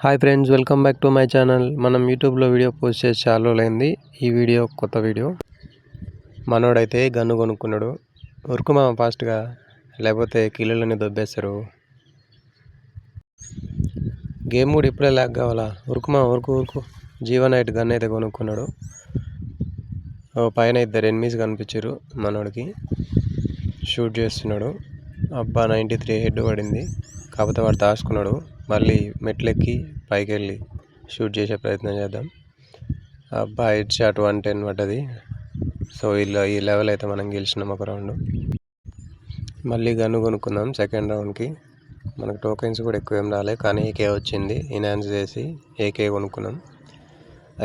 Hi friends, welcome back to my channel. మనం యూట్యూబ్లో video post చేసి చాలా రోజులైంది. ఈ వీడియో కొత్త వీడియో. మనోడైతే గన్ను కొనుక్కున్నాడు. ఉరుకుమా ఫాస్ట్గా, లేకపోతే కిలోలని దొబ్బేస్తారు. గేమ్ కూడా ఇప్పుడే లాగ్ కావాలా? ఉరుకుమా, ఉరుకు. జీవనైట్ గన్ అయితే కొనుక్కున్నాడు. పైన ఇద్దరు ఎనిమిస్ కనిపించారు. మనోడికి షూట్ చేస్తున్నాడు. అబ్బా 93 హెడ్ పడింది. కాకపోతే వాడు దాచుకున్నాడు. మళ్ళీ మెట్లెక్కి పైకి వెళ్ళి షూట్ చేసే ప్రయత్నం చేద్దాం. అబ్బా హెడ్ షాట్ 110 పడ్డది. సో ఈ లెవెల్ అయితే మనం గెలిచినాం ఒక రౌండ్. మళ్ళీ గన్ను కొనుక్కుందాం సెకండ్ రౌండ్కి. మనకు టోకెన్స్ కూడా ఎక్కువ ఏం రాలే, కానీ ఏకే వచ్చింది. ఇన్హాన్స్ చేసి ఏకే కొనుక్కున్నాం.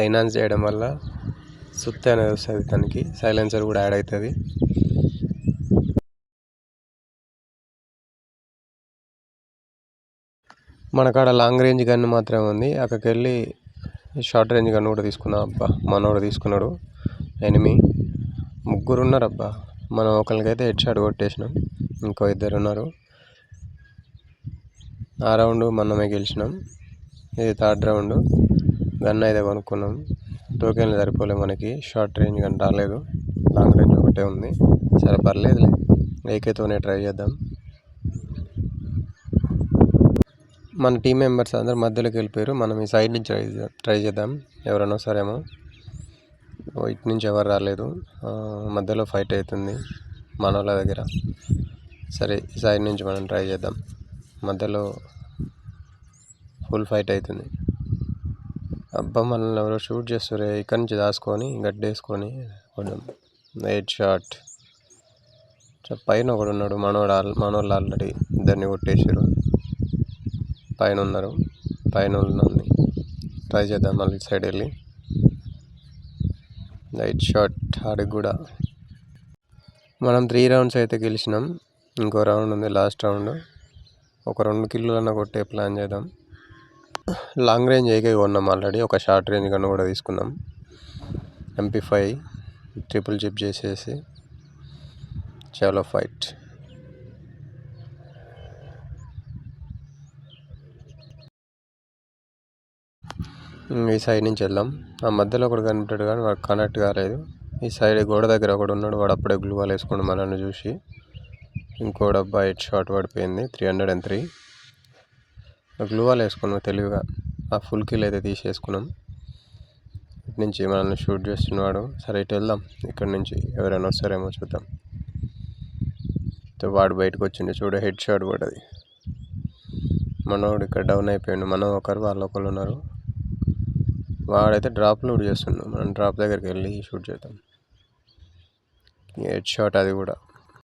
ఇన్హాన్స్ చేయడం వల్ల సుత్తి అనేది వస్తుంది, దానికి సైలెన్సర్ కూడా యాడ్ అవుతుంది. మన కాడ లాంగ్ రేంజ్ గన్ మాత్రమే ఉంది. అక్కడికి వెళ్ళి షార్ట్ రేంజ్ గన్ కూడా తీసుకున్నాం. అబ్బా మనోడు తీసుకున్నాడు. ఎనిమి ముగ్గురు ఉన్నారు. అబ్బా మనం ఒకరికైతే హెడ్ షాట్ కొట్టేసినాం. ఇంకో ఇద్దరు ఉన్నారు. ఆ రౌండ్ మనమే గెలిచినాం. ఇది థర్డ్ రౌండ్. గన్ అయితే కొనుక్కున్నాం. టోకెన్లు సరిపోలే మనకి. షార్ట్ రేంజ్ గన్ రాలేదు, లాంగ్ రేంజ్ ఒకటే ఉంది. సరే పర్లేదులే, ఏకేతోనే ట్రై చేద్దాం. మన టీం మెంబర్స్ అందరు మధ్యలోకి వెళ్ళిపోయారు. మనం ఈ సైడ్ నుంచి ట్రై చేద్దాం. ఎవరైనా వస్తారేమో. ఇటు నుంచి ఎవరు రాలేదు. మధ్యలో ఫైట్ అవుతుంది మన వాళ్ళ దగ్గర. సరే ఈ సైడ్ నుంచి మనం ట్రై చేద్దాం. మధ్యలో ఫుల్ ఫైట్ అవుతుంది. అబ్బా మనల్ని ఎవరో షూట్ చేస్తారు. ఇక్కడి నుంచి దాచుకొని గడ్డేసుకొని కొద్దాం. Head shot. పైన ఒకడు ఉన్నాడు. మనోళ్ళు ఆల్రెడీ ఇద్దరిని కొట్టేసారు. పైన ఉన్నారు. పైన ఉన్నది ట్రై చేద్దాం. మళ్ళీ సైడ్ వెళ్ళి హెడ్ షాట్. ఆడికి కూడా మనం 3 రౌండ్స్ అయితే గెలిచినాం. ఇంకో రౌండ్ ఉంది, లాస్ట్ రౌండ్. ఒక 2 కిల్లులన్నా కొట్టే ప్లాన్ చేద్దాం. లాంగ్ రేంజ్ ఏకే కొన్నాం ఆల్రెడీ. ఒక షార్ట్ రేంజ్ గన్ను కూడా తీసుకుందాం. MP5 ట్రిపుల్ చిప్ చేసేసి చాలా ఫైట్. ఈ సైడ్ నుంచి వెళ్దాం. ఆ మధ్యలో ఒకడు కనిపెట్టాడు, కానీ వాడు కనెక్ట్ కాలేదు. ఈ సైడ్ గోడ దగ్గర ఒకడు ఉన్నాడు. వాడు అప్పుడే గ్లూవాల్ వేసుకోండి మనల్ని చూసి. ఇంకో డబ్బా హెడ్ షాట్ పడిపోయింది. 303. గ్లూవాల్ వేసుకున్నాం తెలివిగా. ఆ ఫుల్ కిల్ అయితే తీసేసుకున్నాం. ఇటు నుంచి మనల్ని షూట్ చేస్తున్నాడు. సరే ఇటు వెళ్దాం. ఇక్కడ నుంచి ఎవరైనా వస్తారేమో చూద్దాం. వాడు బయటకు వచ్చింది చూడ, హెడ్ షాట్ పడ్డది. మనోడు ఇక్కడ డౌన్ అయిపోయాడు. మనం ఒకరు వాళ్ళు ఒకరు ఉన్నారు. వాడైతే డ్రాప్ లోడ్ చేస్తున్నాడు. మనం డ్రాప్ దగ్గరికి వెళ్ళి షూట్ చేద్దాం. హెడ్ షాట్ అది కూడా.